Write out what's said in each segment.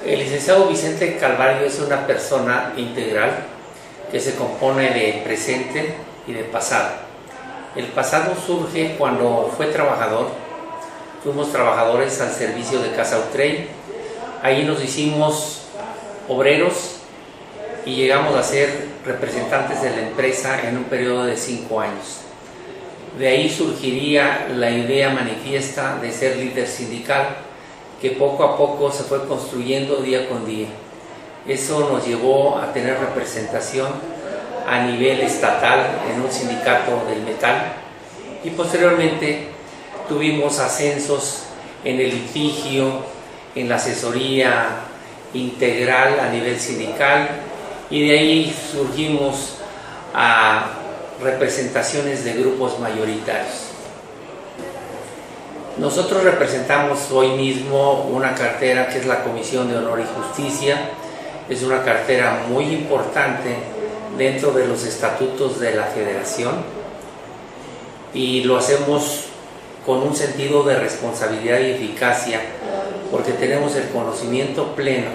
El licenciado Vicente Calvario es una persona integral que se compone de presente y de pasado. El pasado surge cuando fue trabajador. Fuimos trabajadores al servicio de Casa Utrey. Ahí nos hicimos obreros y llegamos a ser representantes de la empresa en un periodo de 5 años. De ahí surgiría la idea manifiesta de ser líder sindical, que poco a poco se fue construyendo día con día. Eso nos llevó a tener representación a nivel estatal en un sindicato del metal y posteriormente tuvimos ascensos en el litigio, en la asesoría integral a nivel sindical, y de ahí surgimos a representaciones de grupos mayoritarios. Nosotros representamos hoy mismo una cartera que es la Comisión de Honor y Justicia. Es una cartera muy importante dentro de los estatutos de la Federación y lo hacemos con un sentido de responsabilidad y eficacia, porque tenemos el conocimiento pleno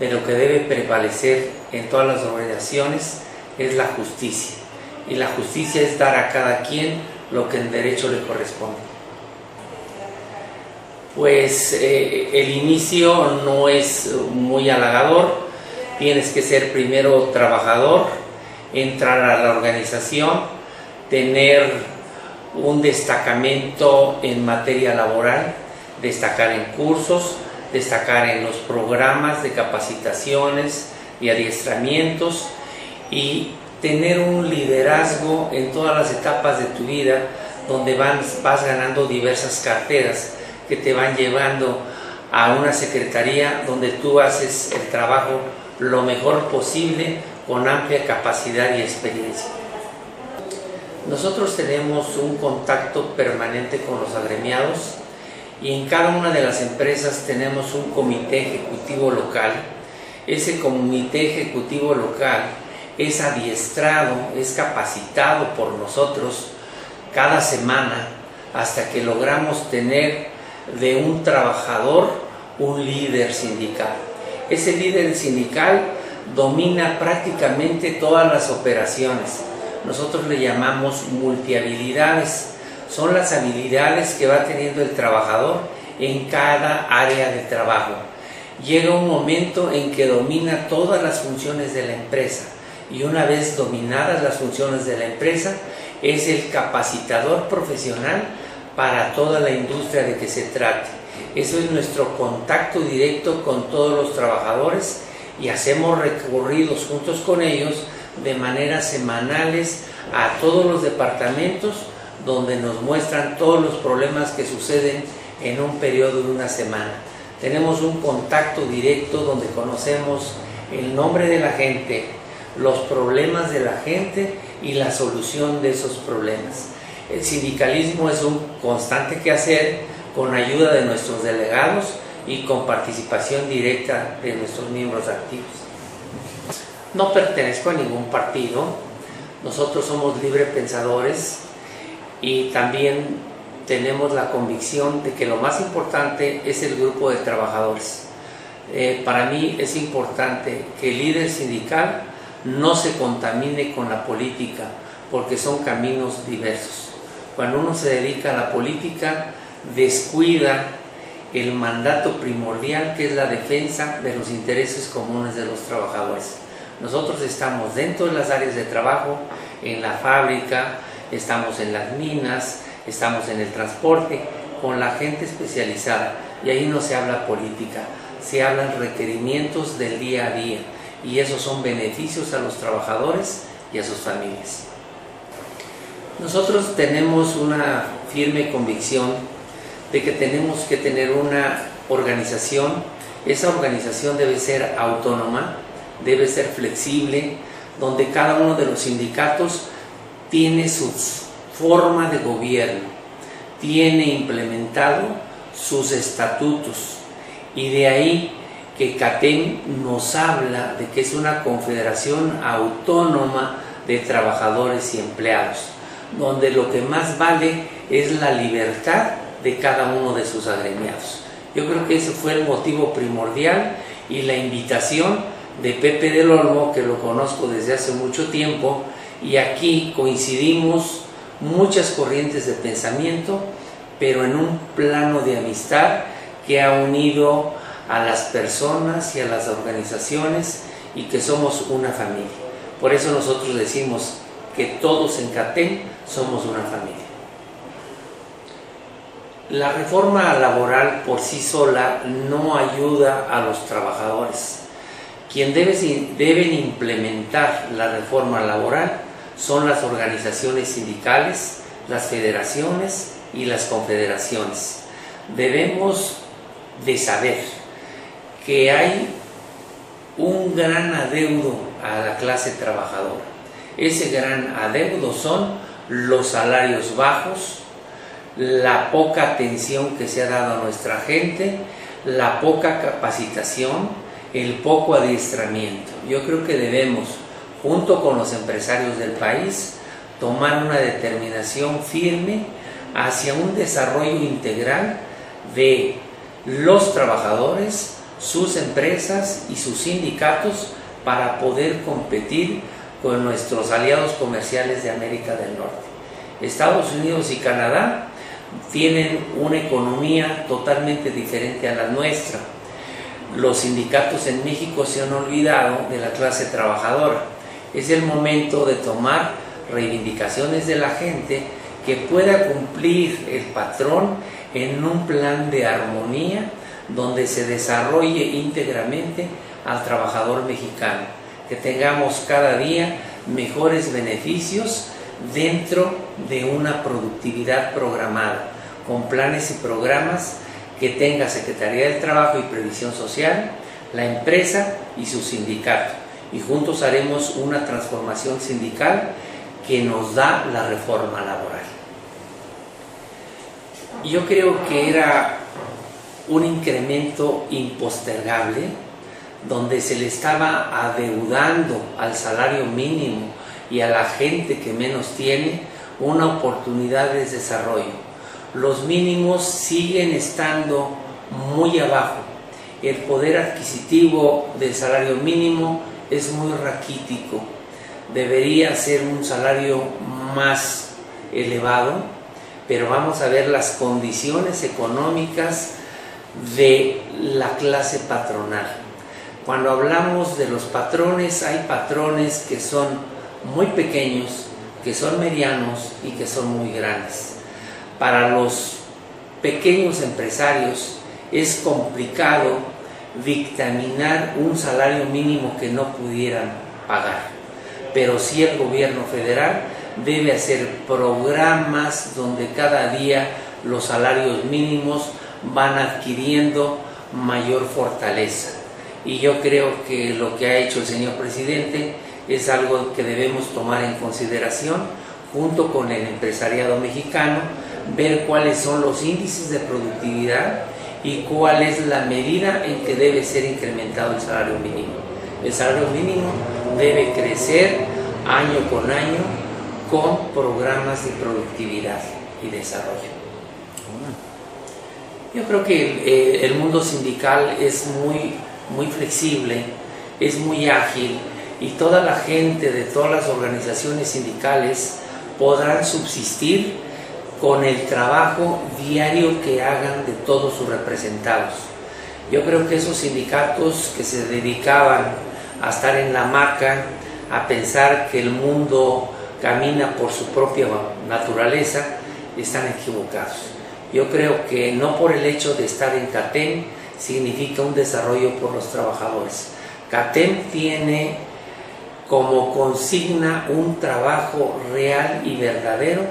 de lo que debe prevalecer en todas las organizaciones es la justicia, y la justicia es dar a cada quien lo que en derecho le corresponde. Pues el inicio no es muy halagador. Tienes que ser primero trabajador, entrar a la organización, tener un destacamento en materia laboral, destacar en cursos, destacar en los programas de capacitaciones y adiestramientos y tener un liderazgo en todas las etapas de tu vida, donde vas ganando diversas carteras que te van llevando a una secretaría donde tú haces el trabajo lo mejor posible con amplia capacidad y experiencia. Nosotros tenemos un contacto permanente con los agremiados y en cada una de las empresas tenemos un comité ejecutivo local. Ese comité ejecutivo local es adiestrado, es capacitado por nosotros cada semana hasta que logramos tener de un trabajador un líder sindical. Ese líder sindical domina prácticamente todas las operaciones. Nosotros le llamamos multihabilidades. Son las habilidades que va teniendo el trabajador en cada área de trabajo. Llega un momento en que domina todas las funciones de la empresa, y una vez dominadas las funciones de la empresa, es el capacitador profesional para toda la industria de que se trate. Eso es nuestro contacto directo con todos los trabajadores y hacemos recorridos juntos con ellos de manera semanales a todos los departamentos, donde nos muestran todos los problemas que suceden en un periodo de una semana. Tenemos un contacto directo donde conocemos el nombre de la gente, los problemas de la gente y la solución de esos problemas. El sindicalismo es un constante quehacer con ayuda de nuestros delegados y con participación directa de nuestros miembros activos. No pertenezco a ningún partido. Nosotros somos librepensadores y también tenemos la convicción de que lo más importante es el grupo de trabajadores. Para mí es importante que el líder sindical no se contamine con la política, porque son caminos diversos. Cuando uno se dedica a la política, descuida el mandato primordial, que es la defensa de los intereses comunes de los trabajadores. Nosotros estamos dentro de las áreas de trabajo, en la fábrica, estamos en las minas, estamos en el transporte, con la gente especializada, y ahí no se habla política, se hablan requerimientos del día a día, y esos son beneficios a los trabajadores y a sus familias. Nosotros tenemos una firme convicción de que tenemos que tener una organización. Esa organización debe ser autónoma, debe ser flexible, donde cada uno de los sindicatos tiene su forma de gobierno, tiene implementado sus estatutos, y de ahí que CATEM nos habla de que es una confederación autónoma de trabajadores y empleados, donde lo que más vale es la libertad de cada uno de sus agremiados. Yo creo que ese fue el motivo primordial y la invitación de Pepe del Olmo, que lo conozco desde hace mucho tiempo, y aquí coincidimos muchas corrientes de pensamiento, pero en un plano de amistad que ha unido a las personas y a las organizaciones, y que somos una familia. Por eso nosotros decimos que todos en CATEM somos una familia. La reforma laboral por sí sola no ayuda a los trabajadores. Quien deben implementar la reforma laboral son las organizaciones sindicales, las federaciones y las confederaciones. Debemos de saber que hay un gran adeudo a la clase trabajadora. Ese gran adeudo son los salarios bajos, la poca atención que se ha dado a nuestra gente, la poca capacitación, el poco adiestramiento. Yo creo que debemos, junto con los empresarios del país, tomar una determinación firme hacia un desarrollo integral de los trabajadores, sus empresas y sus sindicatos, para poder competir con nuestros aliados comerciales de América del Norte. Estados Unidos y Canadá tienen una economía totalmente diferente a la nuestra. Los sindicatos en México se han olvidado de la clase trabajadora. Es el momento de tomar reivindicaciones de la gente, que pueda cumplir el patrón en un plan de armonía donde se desarrolle íntegramente al trabajador mexicano, que tengamos cada día mejores beneficios dentro de una productividad programada, con planes y programas que tenga Secretaría del Trabajo y Previsión Social, la empresa y su sindicato, y juntos haremos una transformación sindical que nos da la reforma laboral. Yo creo que era un incremento impostergable, donde se le estaba adeudando al salario mínimo y a la gente que menos tiene una oportunidad de desarrollo. Los mínimos siguen estando muy abajo. El poder adquisitivo del salario mínimo es muy raquítico. Debería ser un salario más elevado, pero vamos a ver las condiciones económicas de la clase patronal. Cuando hablamos de los patrones, hay patrones que son muy pequeños, que son medianos y que son muy grandes. Para los pequeños empresarios es complicado dictaminar un salario mínimo que no pudieran pagar, pero sí el gobierno federal debe hacer programas donde cada día los salarios mínimos van adquiriendo mayor fortaleza. Y yo creo que lo que ha hecho el señor presidente es algo que debemos tomar en consideración junto con el empresariado mexicano, ver cuáles son los índices de productividad y cuál es la medida en que debe ser incrementado el salario mínimo. El salario mínimo debe crecer año con año con programas de productividad y desarrollo. Yo creo que el mundo sindical es muy flexible, es muy ágil, y toda la gente de todas las organizaciones sindicales podrán subsistir con el trabajo diario que hagan de todos sus representados. Yo creo que esos sindicatos que se dedicaban a estar en la hamaca, a pensar que el mundo camina por su propia naturaleza, están equivocados. Yo creo que no por el hecho de estar en CATEM significa un desarrollo por los trabajadores. CATEM tiene como consigna un trabajo real y verdadero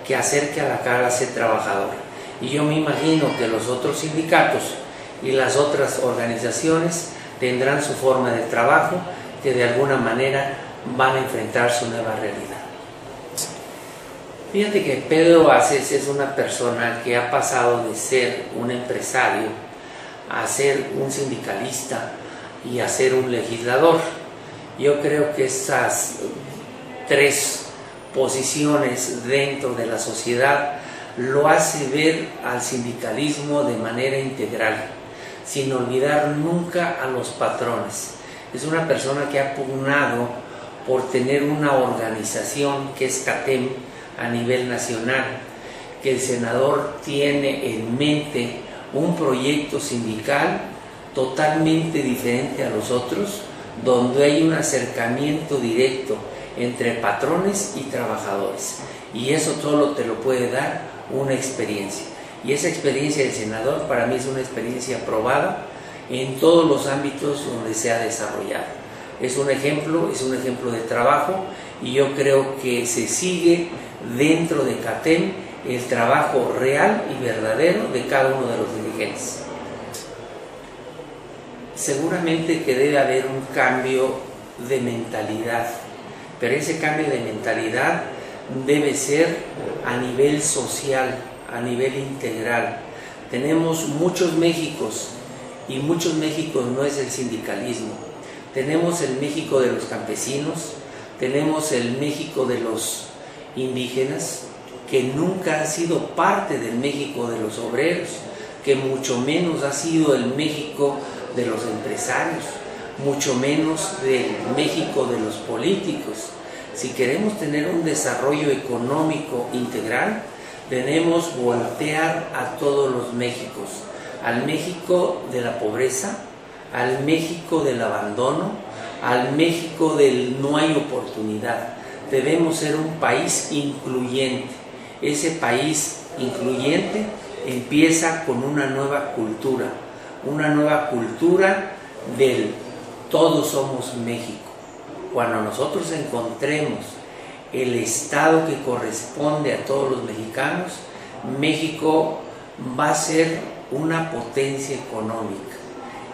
que acerque a la clase trabajadora. Y yo me imagino que los otros sindicatos y las otras organizaciones tendrán su forma de trabajo, que de alguna manera van a enfrentar su nueva realidad. Fíjate que Pedro Aces es una persona que ha pasado de ser un empresario a ser un sindicalista y a ser un legislador. Yo creo que esas tres posiciones dentro de la sociedad lo hace ver al sindicalismo de manera integral, sin olvidar nunca a los patrones. Es una persona que ha pugnado por tener una organización que es CATEM a nivel nacional, que el senador tiene en mente un proyecto sindical totalmente diferente a los otros, donde hay un acercamiento directo entre patrones y trabajadores, y eso todo te lo puede dar una experiencia, y esa experiencia del senador para mí es una experiencia probada en todos los ámbitos donde se ha desarrollado. Es un ejemplo de trabajo, y yo creo que se sigue dentro de CATEM el trabajo real y verdadero de cada uno de los dirigentes. Seguramente que debe haber un cambio de mentalidad, pero ese cambio de mentalidad debe ser a nivel social, a nivel integral. Tenemos muchos Méxicos, y muchos Méxicos no es el sindicalismo. Tenemos el México de los campesinos, tenemos el México de los indígenas, que nunca ha sido parte del México de los obreros, que mucho menos ha sido el México de los empresarios, mucho menos del México de los políticos. Si queremos tener un desarrollo económico integral, debemos voltear a todos los Méxicos, al México de la pobreza, al México del abandono, al México del no hay oportunidad. Debemos ser un país incluyente. Ese país incluyente empieza con una nueva cultura del todos somos México. Cuando nosotros encontremos el Estado que corresponde a todos los mexicanos, México va a ser una potencia económica.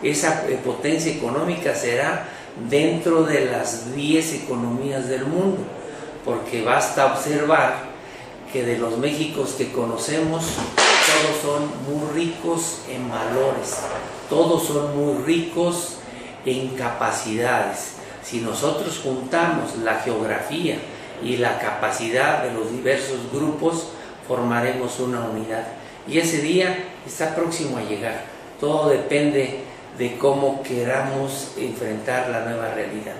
Esa potencia económica será dentro de las 10 economías del mundo, porque basta observar que de los Méxicos que conocemos, todos son muy ricos en valores, todos son muy ricos en capacidades. Si nosotros juntamos la geografía y la capacidad de los diversos grupos, formaremos una unidad. Y ese día está próximo a llegar. Todo depende de cómo queramos enfrentar la nueva realidad.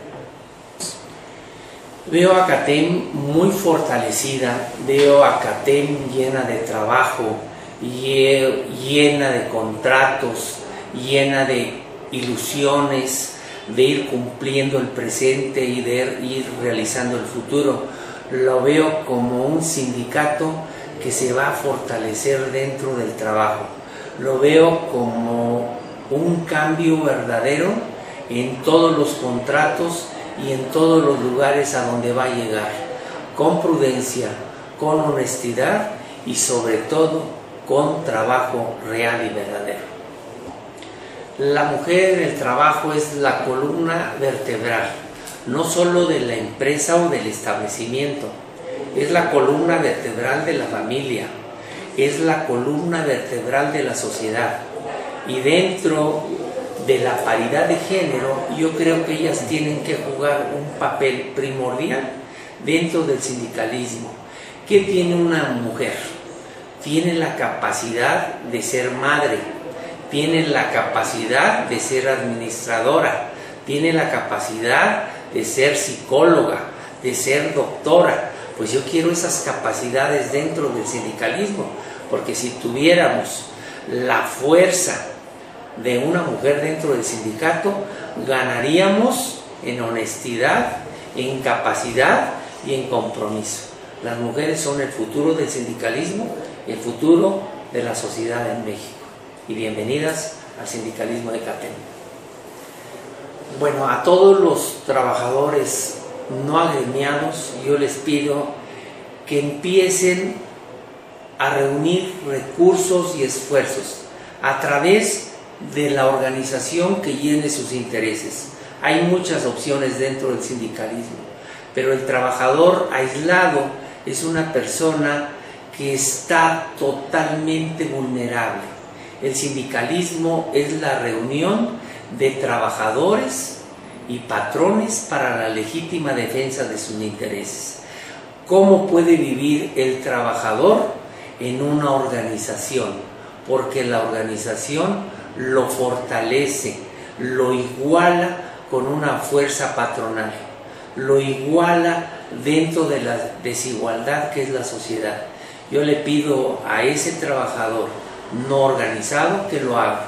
Veo a CATEM muy fortalecida, veo a CATEM llena de trabajo, llena de contratos, llena de ilusiones, de ir cumpliendo el presente y de ir realizando el futuro. Lo veo como un sindicato que se va a fortalecer dentro del trabajo. Lo veo como un cambio verdadero en todos los contratos y en todos los lugares a donde va a llegar, con prudencia, con honestidad y sobre todo con trabajo real y verdadero. La mujer en el trabajo es la columna vertebral, no solo de la empresa o del establecimiento, es la columna vertebral de la familia, es la columna vertebral de la sociedad. Y dentro de la paridad de género, yo creo que ellas tienen que jugar un papel primordial dentro del sindicalismo. ¿Qué tiene una mujer? Tiene la capacidad de ser madre, tiene la capacidad de ser administradora, tiene la capacidad de ser psicóloga, de ser doctora. Pues yo quiero esas capacidades dentro del sindicalismo, porque si tuviéramos la fuerza de una mujer dentro del sindicato, ganaríamos en honestidad, en capacidad y en compromiso. Las mujeres son el futuro del sindicalismo, el futuro de la sociedad en México. Y bienvenidas al sindicalismo de CATEM. Bueno, a todos los trabajadores no agremiados, yo les pido que empiecen a reunir recursos y esfuerzos a través de la organización que llene sus intereses. Hay muchas opciones dentro del sindicalismo, pero el trabajador aislado es una persona que está totalmente vulnerable. El sindicalismo es la reunión de trabajadores y patrones para la legítima defensa de sus intereses. ¿Cómo puede vivir el trabajador en una organización, porque la organización lo fortalece, lo iguala con una fuerza patronal, lo iguala dentro de la desigualdad que es la sociedad. Yo le pido a ese trabajador no organizado que lo haga,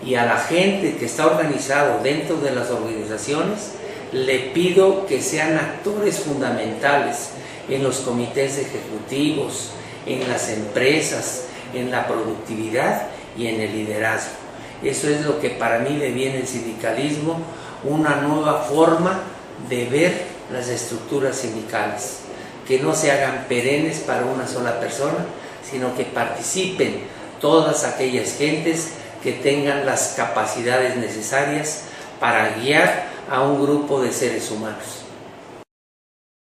y a la gente que está organizado dentro de las organizaciones le pido que sean actores fundamentales en los comités ejecutivos, en las empresas, en la productividad y en el liderazgo. Eso es lo que para mí le viene el sindicalismo, una nueva forma de ver las estructuras sindicales, que no se hagan perennes para una sola persona, sino que participen todas aquellas gentes que tengan las capacidades necesarias para guiar a un grupo de seres humanos.